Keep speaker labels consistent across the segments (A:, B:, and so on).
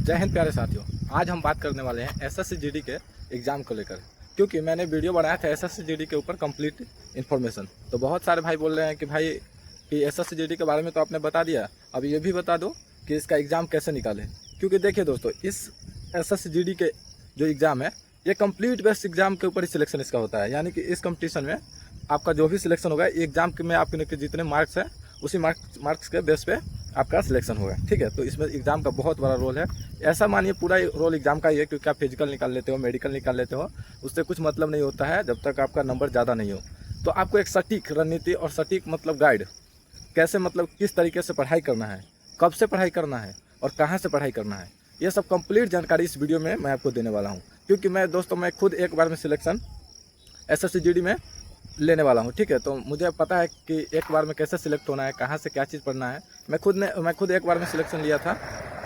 A: जय हिंद प्यारे साथियों। आज हम बात करने वाले हैं एसएससी-जीडी के एग्ज़ाम को लेकर, क्योंकि मैंने वीडियो बनाया था एसएससी-जीडी के ऊपर कंप्लीट इन्फॉर्मेशन। तो बहुत सारे भाई बोल रहे हैं कि भाई कि एसएससी-जीडी के बारे में तो आपने बता दिया, अब ये भी बता दो कि इसका एग्ज़ाम कैसे निकालें। क्योंकि देखिए दोस्तों, इस एसएससी-जीडी के जो एग्ज़ाम है ये कंप्लीट बेस्ड एग्ज़ाम के ऊपर ही सिलेक्शन इसका होता है। यानी कि इस कंपटीशन में आपका जो भी सिलेक्शन होगा एग्ज़ाम में आपके जितने मार्क्स हैं उसी मार्क्स के बेस पे आपका सिलेक्शन होगा। ठीक है, तो इसमें एग्ज़ाम का बहुत बड़ा रोल है। ऐसा मानिए पूरा रोल एग्ज़ाम का ही है, क्योंकि आप फिजिकल निकाल लेते हो, मेडिकल निकाल लेते हो, उससे कुछ मतलब नहीं होता है जब तक आपका नंबर ज़्यादा नहीं हो। तो आपको एक सटीक रणनीति और सटीक मतलब गाइड, कैसे मतलब किस तरीके से पढ़ाई करना है, कब से पढ़ाई करना है और कहाँ से पढ़ाई करना है, ये सब कंप्लीट जानकारी इस वीडियो में मैं आपको देने वाला हूँ। क्योंकि मैं खुद एक बार में सिलेक्शन एसएससी-जीडी में लेने वाला हूँ। ठीक है, तो मुझे पता है कि एक बार में कैसे सिलेक्ट होना है, कहाँ से क्या चीज़ पढ़ना है। मैं खुद एक बार में सिलेक्शन लिया था,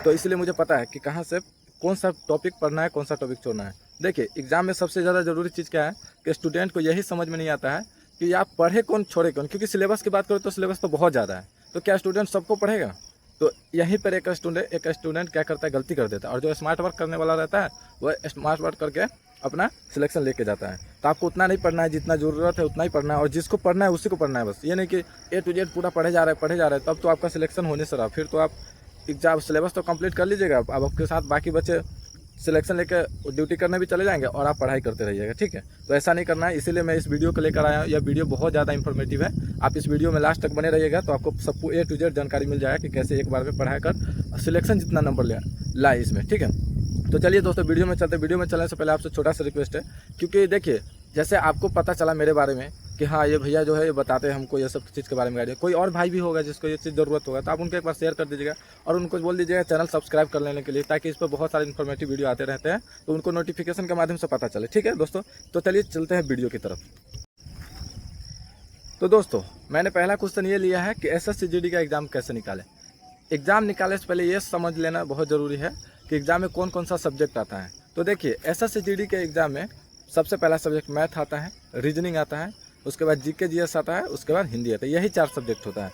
A: तो इसलिए मुझे पता है कि कहाँ से कौन सा टॉपिक पढ़ना है, कौन सा टॉपिक छोड़ना है। देखिए, एग्ज़ाम में सबसे ज़्यादा ज़रूरी चीज़ क्या है कि स्टूडेंट को यही समझ में नहीं आता है कि आप पढ़े कौन छोड़े कौन। क्योंकि सिलेबस की बात करो तो सिलेबस तो बहुत ज़्यादा है, तो क्या स्टूडेंट सबको पढ़ेगा? तो यहीं पर एक स्टूडेंट क्या करता है, गलती कर देता है। और जो स्मार्ट वर्क करने वाला रहता है वह स्मार्ट वर्क करके अपना सिलेक्शन लेके जाता है। तो आपको उतना नहीं पढ़ना है, जितना ज़रूरत है उतना ही पढ़ना है, और जिसको पढ़ना है उसी को पढ़ना है बस। ये नहीं कि A to Z पूरा पढ़े जा रहा है, तब तो आपका सिलेक्शन होने से रहा। फिर तो आप एग्जाम सिलेबस तो कंप्लीट कर लीजिएगा, अब आपके साथ बाकी बच्चे सिलेक्शन लेकर ड्यूटी करने भी चले जाएंगे और आप पढ़ाई करते रहिएगा। ठीक है, तो ऐसा नहीं करना है, इसीलिए मैं इस वीडियो को लेकर आया हूँ। यह वीडियो बहुत ज़्यादा इंफॉर्मेटिव है, आप इस वीडियो में लास्ट तक बने रहिएगा तो आपको सब A to Z जानकारी मिल जाएगा कि कैसे एक बार में पढ़ाई कर सिलेक्शन जितना नंबर लाए इसमें। ठीक है, तो चलिए दोस्तों वीडियो में चलते। वीडियो में चलने से पहले आपसे छोटा सा रिक्वेस्ट है, क्योंकि देखिए जैसे आपको पता चला मेरे बारे में कि हाँ ये भैया जो है ये बताते हैं हमको ये सब चीज़ के बारे में आइडिया, कोई और भाई भी होगा जिसको ये चीज़ ज़रूरत होगा तो आप उनको एक बार शेयर कर दीजिएगा और उनको बोल दीजिएगा चैनल सब्सक्राइब कर लेने के लिए, ताकि इस पर बहुत सारे इन्फॉर्मेटिव वीडियो आते रहते हैं तो उनको नोटिफिकेशन के माध्यम से पता चले। ठीक है दोस्तों, तो चलिए चलते हैं वीडियो की तरफ। तो दोस्तों, मैंने पहला क्वेश्चन ये लिया है कि एसएससी-जीडी का एग्ज़ाम कैसे निकालें। एग्ज़ाम निकालने से पहले ये समझ लेना बहुत ज़रूरी है कि एग्ज़ाम में कौन कौन सा सब्जेक्ट आता है। तो देखिए, एसएससी-जीडी के एग्ज़ाम में सबसे पहला सब्जेक्ट मैथ आता है, रीजनिंग आता है, उसके बाद जीके जीएस आता है, उसके बाद हिंदी आता है। यही 4 सब्जेक्ट होता है।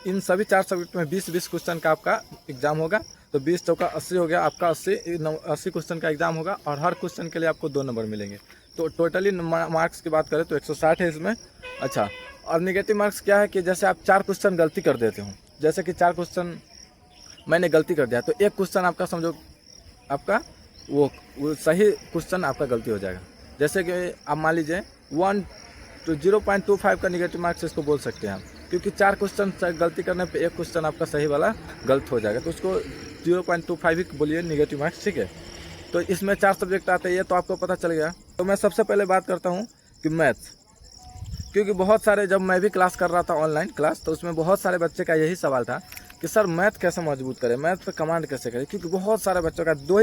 A: इन सभी 4 सब्जेक्ट में 20-20 क्वेश्चन का आपका एग्ज़ाम होगा। तो 20 चौका 80 हो गया, आपका 80 क्वेश्चन का एग्ज़ाम होगा और हर क्वेश्चन के लिए आपको 2 नंबर मिलेंगे। तो टोटली मार्क्स की बात करें तो 160 है इसमें। अच्छा, और निगेटिव मार्क्स क्या है कि जैसे आप 4 क्वेश्चन गलती कर देते हो, जैसे कि 4 क्वेश्चन मैंने गलती कर दिया तो एक क्वेश्चन आपका समझो आपका वो सही क्वेश्चन आपका गलती हो जाएगा। जैसे कि आप मान लीजिए 0.25 का निगेटिव मार्क्स इसको बोल सकते हैं आप, क्योंकि 4 क्वेश्चन गलती करने पे एक क्वेश्चन आपका सही वाला गलत हो जाएगा, तो उसको 0.25 ही बोलिए निगेटिव मार्क्स। ठीक है, तो इसमें 4 सब्जेक्ट आते हैं, ये तो आपको पता चल गया। तो मैं सबसे पहले बात करता हूँ कि मैथ, क्योंकि बहुत सारे जब मैं भी क्लास कर रहा था ऑनलाइन क्लास, तो उसमें बहुत सारे बच्चे का यही सवाल था कि सर मैथ कैसे मजबूत करें, मैथ पे कमांड कैसे करें। क्योंकि बहुत सारे बच्चों का दो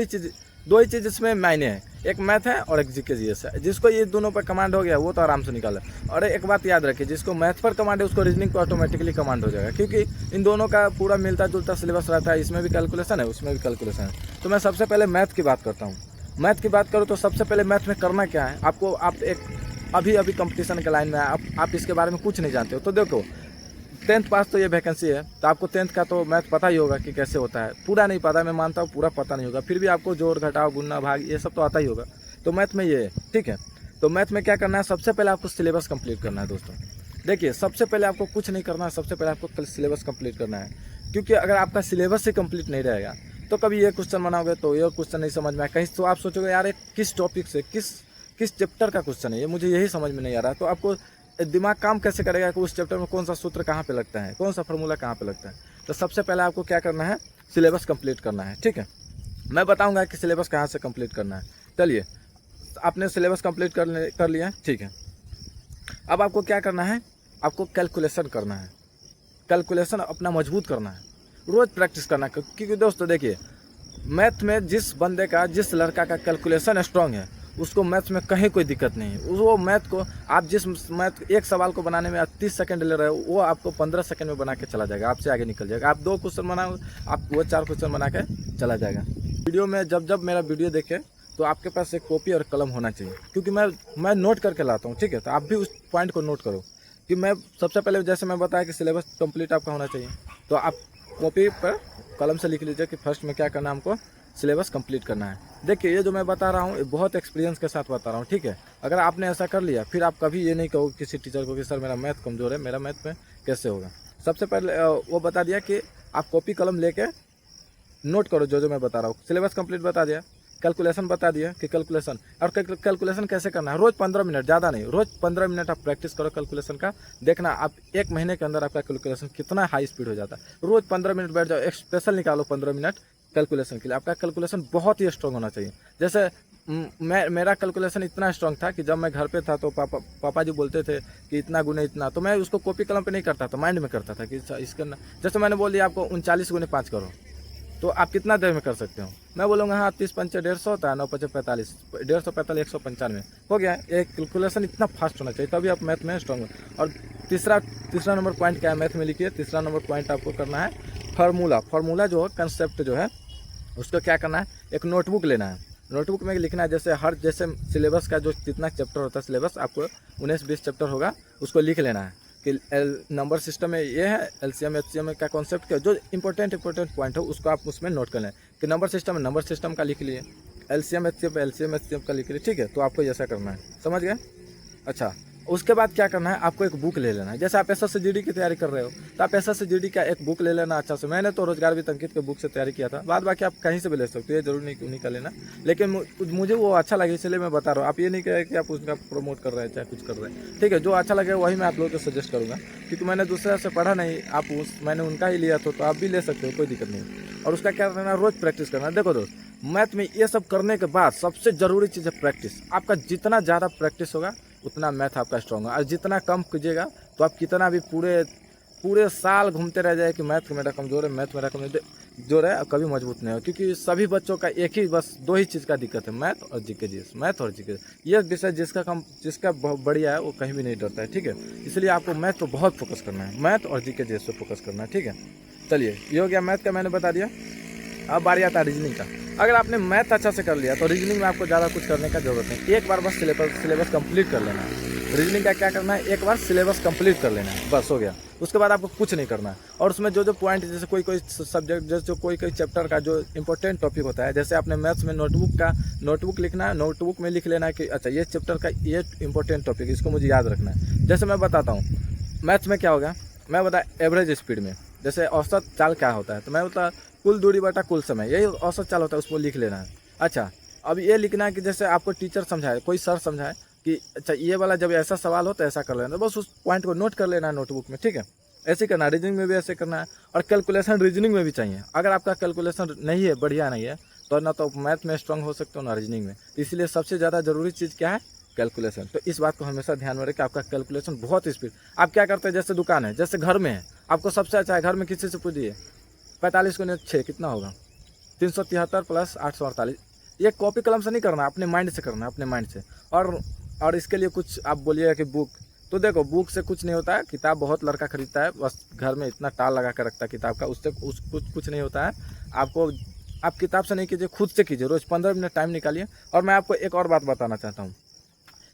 A: ही चीज़ इसमें मायने हैं, एक मैथ है और एक जीके जीएस है। जिसको ये दोनों पर कमांड हो गया वो तो आराम से निकाला। और एक बात याद रखिए, जिसको मैथ पर कमांड है उसको रीजनिंग पर ऑटोमेटिकली कमांड हो जाएगा, क्योंकि इन दोनों का पूरा मिलता जुलता सिलेबस रहता है। इसमें भी कैलकुलेशन है, उसमें भी कैलकुलेशन है। तो मैं सबसे पहले मैथ की बात करता हूँ। मैथ की बात करूँ तो सबसे पहले मैथ में करना क्या है आपको, आप एक अभी कंपटीशन के लाइन में आप इसके बारे में कुछ नहीं जानते हो। तो देखो, 10th पास तो ये वैकेंसी है, तो आपको 10th का तो मैथ पता ही होगा कि कैसे होता है। पूरा नहीं पता, मैं मानता हूँ पूरा पता नहीं होगा, फिर भी आपको जोड़ घटाव गुणा भाग ये सब तो आता ही होगा। तो मैथ में ये है। ठीक है, तो मैथ में क्या करना है, सबसे पहले आपको सिलेबस कंप्लीट करना है दोस्तों। देखिए, सबसे पहले आपको कुछ नहीं करना है, सबसे पहले आपको सिलेबस कंप्लीट करना है। क्योंकि अगर आपका सिलेबस ही कंप्लीट नहीं रहेगा तो कभी ये क्वेश्चन बनाओगे तो ये क्वेश्चन नहीं समझ में आए, कहीं तो आप सोचोगे यार ये किस टॉपिक से किस चैप्टर का क्वेश्चन है, ये मुझे यही समझ में नहीं आ रहा। तो आपको दिमाग काम कैसे करेगा कि उस चैप्टर में कौन सा सूत्र कहाँ पे लगता है, कौन सा फार्मूला कहाँ पे लगता है। तो सबसे पहले आपको क्या करना है, सिलेबस कंप्लीट करना है। ठीक है, मैं बताऊंगा कि सिलेबस कहाँ से कंप्लीट करना है। चलिए, आपने सिलेबस कंप्लीट कर लिया। ठीक है, अब आपको क्या करना है, आपको कैलकुलेशन करना है। कैलकुलेशन अपना मजबूत करना है, रोज़ प्रैक्टिस करना है। क्योंकि दोस्तों देखिए, मैथ में जिस लड़का का कैलकुलेशन स्ट्रांग है उसको मैथ में कहीं कोई दिक्कत नहीं है। वो मैथ को आप जिस मैथ एक सवाल को बनाने में आप 30 सेकंड ले रहे हो, वो आपको 15 सेकंड में बना के चला जाएगा, आपसे आगे निकल जाएगा। आप 2 क्वेश्चन बनाओ, आप वो 4 क्वेश्चन बना के चला जाएगा। वीडियो में जब मेरा वीडियो देखे तो आपके पास एक कॉपी और कलम होना चाहिए, क्योंकि मैं नोट करके लाता हूँ। ठीक है, तो आप भी उस पॉइंट को नोट करो कि मैं सबसे पहले जैसे मैं बताया कि सिलेबस कंप्लीट आपका होना चाहिए, तो आप कॉपी पर कलम से लिख लीजिए कि फर्स्ट में क्या करना है, हमको सिलेबस कंप्लीट करना है। देखिए ये जो मैं बता रहा हूँ ये बहुत एक्सपीरियंस के साथ बता रहा हूँ, ठीक है। अगर आपने ऐसा कर लिया फिर आप कभी ये नहीं कहो किसी टीचर को कि सर मेरा मैथ कमज़ोर है, मेरा मैथ में कैसे होगा। सबसे पहले वो बता दिया कि आप कॉपी कलम लेके नोट करो जो मैं बता रहा हूँ। सिलेबस कंप्लीट बता दिया, कैलकुलेशन बता दिया कि कैलकुलेशन, और कैलकुलेशन कैसे करना है। रोज़ 15 मिनट, ज़्यादा नहीं, रोज़ 15 मिनट आप प्रैक्टिस करो कैलकुलेशन का। देखना आप 1 महीने के अंदर आपका कैलकुलेशन कितना हाई स्पीड हो जाता है। रोज़ 15 मिनट बैठ जाओ, एक स्पेशल निकालो 15 मिनट कैलकुलेशन के लिए। आपका कैलकुलेशन बहुत ही स्ट्रॉन्ग होना चाहिए। जैसे मेरा कैलकुलेशन इतना स्ट्रॉन्ग था कि जब मैं घर पे था तो पापा जी बोलते थे कि इतना गुने इतना, तो मैं उसको कॉपी कलम पे नहीं करता था, माइंड में करता था कि इसका जैसे मैंने बोल दिया आपको 39 गुने 5 करो, तो आप कितना देर में कर सकते हो। मैं बोलूँगा हाँ 30 पंचे 150 होता है, 9 पंचे 45, 145 195 हो गया। एक कैलकुलेशन इतना फास्ट होना चाहिए, तभी आप मैथ में स्ट्रॉन्ग हो। और तीसरा नंबर पॉइंट क्या है मैथ में, लिखिए। तीसरा नंबर पॉइंट आपको करना है फार्मूला जो है, कंसेप्ट जो है उसको क्या करना है, एक नोटबुक लेना है। नोटबुक में लिखना है जैसे सिलेबस का जो जितना चैप्टर होता है सिलेबस, आपको 19-20 चैप्टर होगा, उसको लिख लेना है कि नंबर सिस्टम में ये है, LCM HCM का कॉन्सेप्ट का जो इंपॉर्टेंट पॉइंट हो उसको आप उसमें नोट कर लें कि नंबर सिस्टम का लिख लिए, LCM HCM का लिख लिए, ठीक है। तो आपको ऐसा करना है, समझ गए। अच्छा, उसके बाद क्या करना है, आपको एक बुक ले लेना है। जैसे आप SSGD की तैयारी कर रहे हो तो आप SSGD का एक बुक ले लेना अच्छा से। मैंने तो रोजगार वित्त अंकित के बुक से तैयारी किया था, बाद बाकी आप कहीं से भी ले सकते हो, ये जरूर नहीं उन्हीं का लेना। लेकिन मुझे वो अच्छा लगे इसलिए मैं बता रहा हूँ। आप ये नहीं कहे कि आप उसका प्रमोट कर रहे हैं चाहे कुछ कर रहे हैं, ठीक है। जो अच्छा लगे वही मैं आप लोगों को सजेस्ट करूँगा, क्योंकि मैंने दूसरे से पढ़ा नहीं, मैंने उनका ही लिया तो आप भी ले सकते हो, कोई दिक्कत नहीं। और उसका क्या करना, रोज़ प्रैक्टिस करना। देखो दोस्त, मैथ में ये सब करने के बाद सबसे ज़रूरी चीज़ है प्रैक्टिस। आपका जितना ज़्यादा प्रैक्टिस होगा उतना मैथ आपका स्ट्रॉन्ग है। और जितना कम कीजिएगा तो आप कितना भी पूरे साल घूमते रह जाए कि मैथ मेरा कमज़ोर है, मैथ मेरा कमज़ोर है, कभी मजबूत नहीं हो। क्योंकि सभी बच्चों का एक ही बस 2 ही चीज़ का दिक्कत है, मैथ और जीके जीएस, मैथ और जीके। ये विषय जिसका बढ़िया है वो कहीं भी नहीं डरता है, ठीक है। इसलिए आपको मैथ पर बहुत फोकस करना है, मैथ और जीके जीएस पर फोकस करना है, ठीक है। चलिए ये हो गया मैथ का, मैंने बता दिया। अब बारी आता है रीजनिंग का। अगर आपने मैथ अच्छा से कर लिया तो रीजनिंग में आपको ज़्यादा कुछ करने का जरूरत नहीं, एक बार बस सिलेबस कंप्लीट कर लेना है। रीजनिंग का क्या करना है, एक बार सिलेबस कंप्लीट कर लेना है, बस हो गया। उसके बाद आपको कुछ नहीं करना है। और उसमें जो पॉइंट, जैसे कोई सब्जेक्ट, जैसे कोई चैप्टर का जो इंपॉर्टेंट टॉपिक होता है, जैसे आपने मैथ्स में नोटबुक लिखना है, नोटबुक में लिख लेना है कि अच्छा ये चैप्टर का ये इंपॉर्टेंट टॉपिक, इसको मुझे याद रखना है। जैसे मैं बताता हूँ मैथ्स में क्या होगा, मैं बता एवरेज स्पीड में जैसे औसत चाल क्या होता है, तो मैं बता कुल दूरी बटा कुल समय, यही औसत चाल होता है, उसको लिख लेना है। अच्छा, अब ये लिखना है कि जैसे आपको टीचर समझाए, कोई सर समझाए कि अच्छा ये वाला जब ऐसा सवाल हो तो ऐसा कर लेना, बस उस पॉइंट को नोट कर लेना है नोटबुक में, ठीक है। ऐसे करना है, रीजनिंग में भी ऐसे करना है। और कैलकुलेशन रीजनिंग में भी चाहिए। अगर आपका कैलकुलेशन नहीं है, बढ़िया नहीं है, तो ना तो मैथ में स्ट्रांग हो सकते हो ना रीजनिंग में। इसलिए सबसे ज़्यादा जरूरी चीज़ क्या है, कैलकुलेशन। तो इस बात को हमेशा ध्यान में रखें, आपका कैलकुलेशन बहुत स्पीड। आप क्या करते हैं, जैसे दुकान है, जैसे घर में है, आपको सबसे अच्छा है घर में किसी से पूछिए 45 गुने 6 कितना होगा, 373 प्लस 848। ये कॉपी कलम से नहीं करना, अपने माइंड से करना है, अपने माइंड से। और इसके लिए कुछ आप बोलिएगा कि बुक, तो देखो बुक से कुछ नहीं होता है। किताब बहुत लड़का खरीदता है, बस घर में इतना टाल लगा कर रखता है किताब का, उससे कुछ नहीं होता है। आप किताब से नहीं कीजिए, खुद से कीजिए। रोज़ 15 मिनट टाइम निकालिए। और मैं आपको एक और बात बताना चाहता हूँ।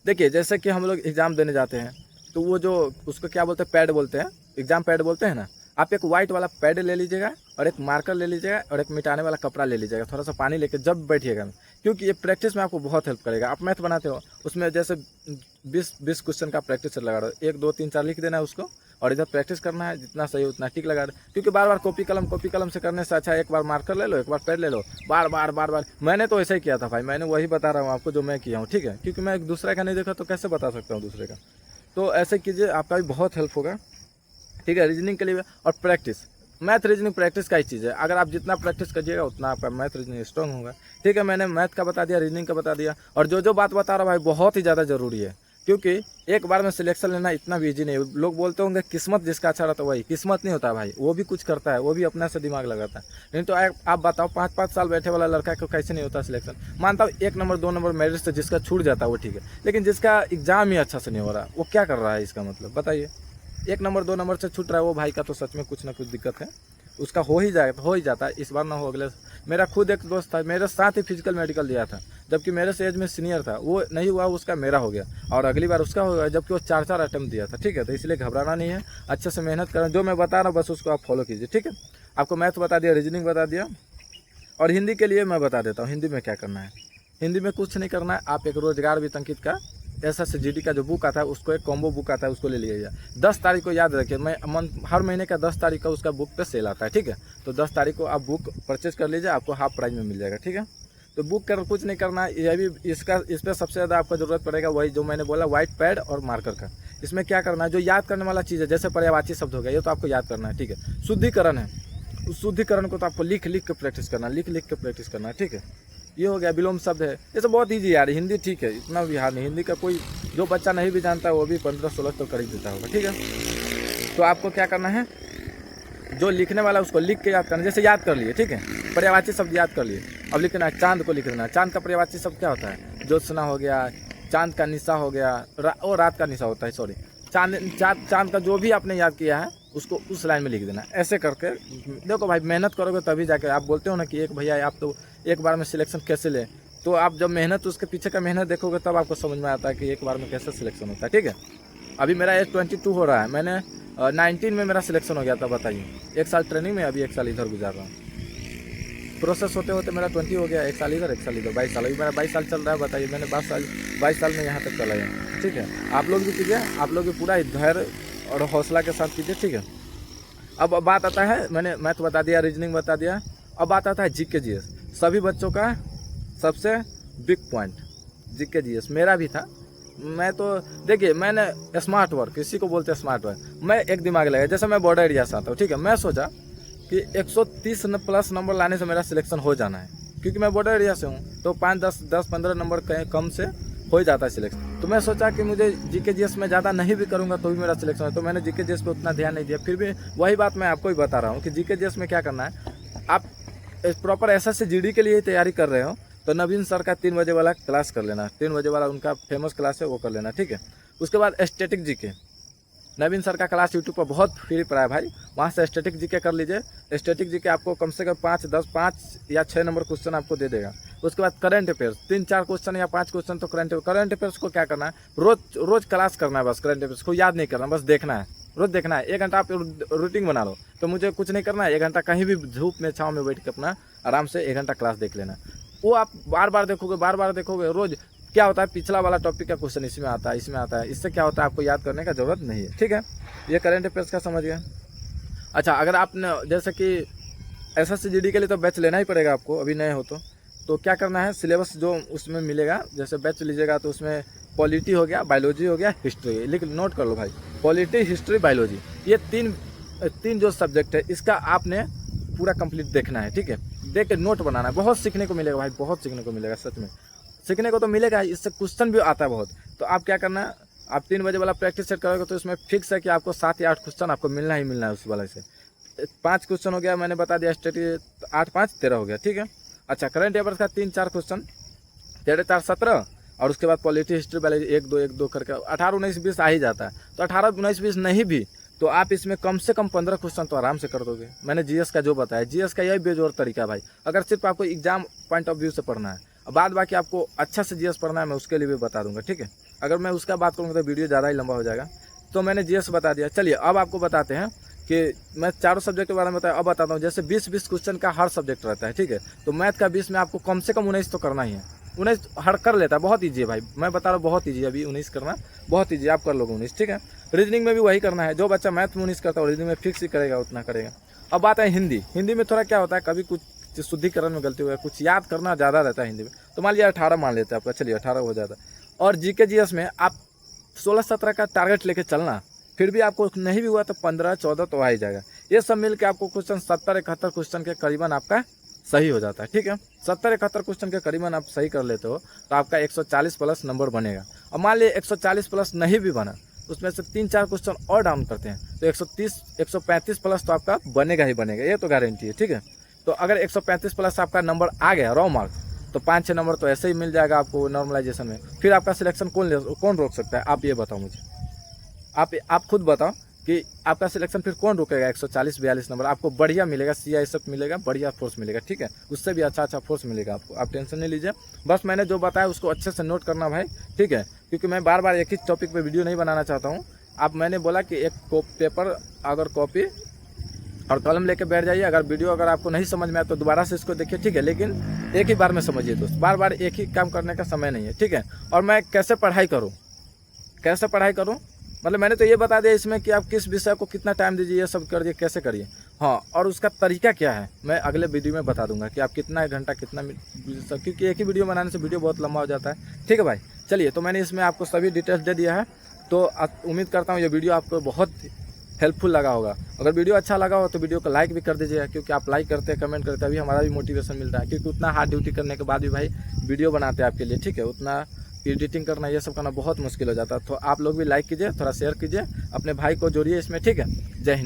A: देखिए जैसे कि हम लोग एग्ज़ाम देने जाते हैं तो वो जो उसको क्या बोलते हैं, पैड बोलते हैं, एग्ज़ाम पैड बोलते हैं ना। आप एक वाइट वाला पैड ले लीजिएगा और एक मार्कर ले लीजिएगा और एक मिटाने वाला कपड़ा ले लीजिएगा, थोड़ा सा पानी लेके जब बैठिएगा, क्योंकि ये प्रैक्टिस में आपको बहुत हेल्प करेगा। आप मैथ बनाते हो, उसमें जैसे 20 क्वेश्चन का प्रैक्टिस लगा रहे हो, 1 2 3 4 लिख देना है उसको, और इधर प्रैक्टिस करना है, जितना सही उतना टिक लगा रहे। क्योंकि बार बार कॉपी कलम से करने से अच्छा एक बार मार्कर ले लो, एक बार पैड ले लो, बार बार। मैंने तो ऐसा ही किया था भाई, मैंने वही बता रहा हूँ आपको जो मैं किया हूँ, ठीक है। क्योंकि मैं एक दूसरे का नहीं देखा तो कैसे बता सकता हूँ दूसरे का। तो ऐसे कीजिए, आपका भी बहुत हेल्प होगा, ठीक है। रीजनिंग के लिए और प्रैक्टिस, मैथ रीजनिंग प्रैक्टिस का ही चीज़ है। अगर आप जितना प्रैक्टिस करिएगा उतना आपका मैथ रीजनिंग स्ट्रॉन्ग होगा, ठीक है। मैंने मैथ का बता दिया, रीजनिंग का बता दिया। और जो बात बता रहा भाई बहुत ही ज़्यादा ज़रूरी है, क्योंकि एक बार में सिलेक्शन लेना इतना भी ईजी नहीं है। लोग बोलते होंगे किस्मत जिसका अच्छा रहता है वही, किस्मत नहीं होता भाई, वो भी कुछ करता है, वो भी अपने से दिमाग लगाता है। नहीं तो आप बताओ 5-5 साल बैठे वाला लड़का को कैसे नहीं होता सिलेक्शन। मानता हूँ 1 नंबर 2 नंबर मेरिट से जिसका छूट जाता है वो ठीक है, लेकिन जिसका एग्जाम ही अच्छा से नहीं हो रहा वो क्या कर रहा है, इसका मतलब बताइए। 1 नंबर 2 नंबर से छूट रहा है वो भाई का तो सच में कुछ ना कुछ दिक्कत है, उसका हो ही जाता है। इस बार ना हो अगले। मेरा खुद एक दोस्त था, मेरे साथ ही फिजिकल मेडिकल दिया था, जबकि मेरे से एज में सीनियर था, वो नहीं हुआ, उसका मेरा हो गया। और अगली बार उसका होगा, जबकि वो 4 अटेम्प्ट दिया था, ठीक है। तो इसलिए घबराना नहीं है, अच्छे से मेहनत करना, जो मैं बता रहा हूँ बस उसको आप फॉलो कीजिए, ठीक है। आपको मैथ बता दिया, रीजनिंग बता दिया, और हिंदी के लिए मैं बता देता हूँ हिंदी में क्या करना है। हिंदी में कुछ नहीं करना है, आप एक रोजगार वित्त अंकित का SSGD का जो बुक आता है उसको, एक कॉम्बो बुक आता है उसको ले लीजिएगा। 10 तारीख को याद रखिए, मैं हर महीने का 10 तारीख का उसका बुक पे सेल आता है, ठीक है। तो 10 तारीख को आप बुक परचेज कर लीजिए, आपको हाफ प्राइस में मिल जाएगा, ठीक है। तो बुक कर कुछ नहीं करना है, ये भी इस पर सबसे ज़्यादा आपको ज़रूरत पड़ेगा वही जो मैंने बोला, व्हाइट पैड और मार्कर का। इसमें क्या करना है, जो याद करने वाला चीज़ है, जैसे पर्यायवाची शब्द हो गया, ये तो आपको याद करना है, ठीक है। शुद्धिकरण है, उस शुद्धिकरण को तो आपको लिख के प्रैक्टिस करना है, लिख के प्रैक्टिस करना है, ठीक है। ये हो गया। विलोम शब्द है, ये सब बहुत ईजी यार, हिंदी ठीक है, इतना भी हार्ड नहीं। हिंदी का कोई जो बच्चा नहीं भी जानता है वो भी 15-16 तो कर ही देता होगा, ठीक है। तो आपको क्या करना है, जो लिखने वाला उसको लिख के याद करना, जैसे याद कर लिए, ठीक है, पर्यायवाची शब्द याद कर लिए। अब लिखना है, चांद को लिख देना है। चांद का पर्यायवाची शब्द क्या होता है, ज्योत्सना हो गया, चांद का निशा हो गया, और रात का निशा होता है, सॉरी। चांद का जो भी आपने याद किया है उसको उस लाइन में लिख देना। ऐसे करके देखो भाई, मेहनत करोगे तभी जाके। आप बोलते हो ना कि एक भैया आप तो एक बार में सिलेक्शन कैसे ले, तो आप जब मेहनत उसके पीछे का मेहनत देखोगे तब आपको समझ में आता है कि एक बार में कैसे सिलेक्शन होता है, ठीक है। अभी मेरा एज 22 हो रहा है, मैंने 19 में मेरा सिलेक्शन हो गया था, बताइए। 1 साल ट्रेनिंग में, अभी 1 साल इधर गुजार रहा हूँ। प्रोसेस होते होते मेरा 20 हो गया, 1 साल इधर 1 साल इधर, 22 साल। अभी मेरा 22 साल चल रहा है, बताइए। मैंने 22 साल में यहाँ तक चला है, ठीक है। आप लोग भी कीजिए, आप लोग भी पूरा धैर्य और हौसला के साथ कीजिए, ठीक है। अब बात आता है, मैंने मैथ बता दिया, रीजनिंग बता दिया, अब बात आता है GK GS। सभी बच्चों का सबसे बिग पॉइंट GK GS मेरा भी था। मैं तो देखिए, मैंने स्मार्ट वर्क, किसी को बोलते हैं स्मार्ट वर्क, मैं एक दिमाग लगा। जैसे मैं बॉर्डर एरिया से आता हूँ, ठीक है, मैं सोचा कि 130 प्लस नंबर लाने से मेरा सिलेक्शन हो जाना है, क्योंकि मैं बॉर्डर एरिया से हूँ, तो 5-10-15 नंबर कम से हो ही जाता है सिलेक्शन। तो मैं सोचा कि मुझे GK GS में ज़्यादा नहीं भी करूँगा तो भी मेरा सिलेक्शन है, तो मैंने GK GS पे उतना ध्यान नहीं दिया। फिर भी वही बात मैं आपको ही बता रहा हूँ कि GK GS में क्या करना है। आप प्रॉपर SSGD के लिए तैयारी कर रहे हो तो नवीन सर का 3 बजे वाला क्लास कर लेना, 3 बजे वाला उनका फेमस क्लास है, वो कर लेना, ठीक है। उसके बाद स्टैटिक GK, नवीन सर का क्लास यूट्यूब पर बहुत फ्री पड़ा है भाई, वहाँ से स्टैटिक GK कर लीजिए। स्टैटिक GK आपको कम से कम 5 या 6 नंबर क्वेश्चन आपको दे देगा। उसके बाद करंट अफेयर्स 3-4 क्वेश्चन या 5 क्वेश्चन तो करंट अफेयर्स को क्या करना है, रोज क्लास करना है, बस करंट अफेयर्स को याद नहीं करना, बस देखना है, रोज देखना है। 1 घंटा आप रूटीन बना लो, तो मुझे कुछ नहीं करना है, 1 घंटा कहीं भी धूप में छाँव में बैठ के अपना आराम से 1 घंटा क्लास देख लेना। वो आप बार बार देखोगे रोज। क्या होता है, पिछला वाला टॉपिक का क्वेश्चन इसमें आता है, इसमें आता है, इससे क्या होता है, आपको याद करने का जरूरत नहीं है, ठीक है। ये करंट अफेयर्स का समझ गया। अच्छा, अगर आपने जैसे कि SSGD के लिए तो बैच लेना ही पड़ेगा आपको, अभी नए हो तो क्या करना है, सिलेबस जो उसमें मिलेगा, जैसे बैच लीजिएगा तो उसमें पॉलिटी हो गया, बायोलॉजी हो गया, हिस्ट्री, लेकिन नोट कर लो भाई, पॉलिटी, हिस्ट्री, बायोलॉजी, ये तीन जो सब्जेक्ट है इसका आपने पूरा कंप्लीट देखना है, ठीक है। देख के नोट बनाना है, बहुत सीखने को मिलेगा भाई, बहुत सीखने को मिलेगा, सच में सीखने को तो मिलेगा, इससे क्वेश्चन भी आता है बहुत। तो आप क्या करना है, आप 3 बजे वाला प्रैक्टिस सेट करोगे तो इसमें फिक्स है कि आपको 7 या 8 क्वेश्चन आपको मिलना ही मिलना है उस वाले से। 5 क्वेश्चन हो गया, मैंने बता दिया, स्टैटिक 8-5 13 हो गया, ठीक है। अच्छा, करंट अफेयर्स का 3-4 क्वेश्चन, 13-4 17, और उसके बाद पॉलिटी, हिस्ट्री, बायोलॉजी 1-2 करके 18, 19, 20 आ ही जाता है। तो 18, 19, 20 नहीं भी तो आप इसमें कम से कम 15 क्वेश्चन तो आराम से कर दोगे। मैंने GS का जो बताया, GS का यही बेजोर तरीका है भाई, अगर सिर्फ आपको एग्जाम पॉइंट ऑफ व्यू से पढ़ना है। बाद बाकी आपको अच्छा से GS पढ़ना है, मैं उसके लिए भी बता दूंगा, ठीक है। अगर मैं उसका बात करूँगा तो वीडियो ज़्यादा ही लंबा हो जाएगा, तो मैंने GS बता दिया। चलिए अब आपको बताते हैं कि मैं चारों सब्जेक्ट के बारे में बताया, अब बताता हूँ। जैसे 20-20 क्वेश्चन का हर सब्जेक्ट रहता है, ठीक है। तो मैथ का 20 में आपको कम से कम 19 तो करना ही है। 19 हर कर लेता है, बहुत ईजी है भाई, मैं बता रहा हूँ, बहुत ईजी है। अभी 19 करना बहुत ईजी, आप कर लोगे 19, ठीक है। रीजनिंग में भी वही करना है, जो बच्चा मैथ में 19 करता है रीजनिंग में फिक्स ही करेगा, उतना करेगा। अब बात है हिंदी में थोड़ा क्या होता है, कभी कुछ शुद्धिकरण में गलती हो गया, कुछ याद करना ज़्यादा रहता है हिंदी में, तो मान लिया 18 मान लेते हैं आपका, चलिए 18 हो जाता है। और GK GS में आप 16-17 का टारगेट लेके चलना, फिर भी आपको नहीं भी हुआ तो 15-14 तो आ ही जाएगा। ये सब मिल के आपको क्वेश्चन 70-71 क्वेश्चन के करीबन आपका सही हो जाता है, ठीक है। 70-71 क्वेश्चन के करीबन आप सही कर लेते हो तो आपका 140 प्लस नंबर बनेगा। और मान लिया 140 प्लस नहीं भी बना, उसमें से 3-4 क्वेश्चन और डाउन करते हैं तो 135 प्लस तो आपका बनेगा ही बनेगा, ये तो गारंटी है, ठीक है। तो अगर 135 प्लस आपका नंबर आ गया रॉ मार्क्स, तो 5-6 नंबर तो ऐसे ही मिल जाएगा आपको नॉर्मलाइजेशन में। फिर आपका सिलेक्शन कौन रोक सकता है, आप ये बताओ मुझे, आप खुद बताओ कि आपका सिलेक्शन फिर कौन रोकेगा। 140-42 नंबर आपको बढ़िया मिलेगा, CISF मिलेगा, बढ़िया फोर्स मिलेगा, ठीक है। उससे भी अच्छा फोर्स मिलेगा आपको, आप टेंशन नहीं लीजिए। बस मैंने जो बताया उसको अच्छे से नोट करना भाई, ठीक है, क्योंकि मैं बार बार एक ही टॉपिक पे वीडियो नहीं बनाना चाहता हूँ। आप मैंने बोला कि एक पेपर अगर कॉपी और कलम लेके बैठ जाइए। अगर वीडियो अगर आपको नहीं समझ में आया तो दोबारा से इसको देखिए, ठीक है, लेकिन एक ही बार में समझिए दोस्त, बार बार एक ही काम करने का समय नहीं है, ठीक है। और मैं कैसे पढ़ाई करूँ, मतलब मैंने तो ये बता दिया इसमें कि आप किस विषय को कितना टाइम दीजिए, ये सब करिए, कैसे करिए, हाँ, और उसका तरीका क्या है मैं अगले वीडियो में बता दूंगा कि आप कितना घंटा कितना सब, क्योंकि एक ही वीडियो बनाने से वीडियो बहुत लंबा हो जाता है, ठीक है भाई। चलिए, तो मैंने इसमें आपको सभी डिटेल्स दे दिया है, तो उम्मीद करता हूँ ये वीडियो आपको बहुत हेल्पफुल लगा होगा। अगर वीडियो अच्छा लगा हो तो वीडियो को लाइक भी कर दीजिएगा, क्योंकि आप लाइक करते हैं, कमेंट करते हैं, अभी हमारा भी मोटिवेशन मिलता है, क्योंकि उतना हार्ड ड्यूटी करने के बाद भी भाई वीडियो बनाते हैं आपके लिए, ठीक है, उतना एडिटिंग करना ये सब करना बहुत मुश्किल हो जाता है। तो आप लोग भी लाइक कीजिए, थोड़ा शेयर कीजिए, अपने भाई को जोड़िए इसमें, ठीक है। जय हिंद।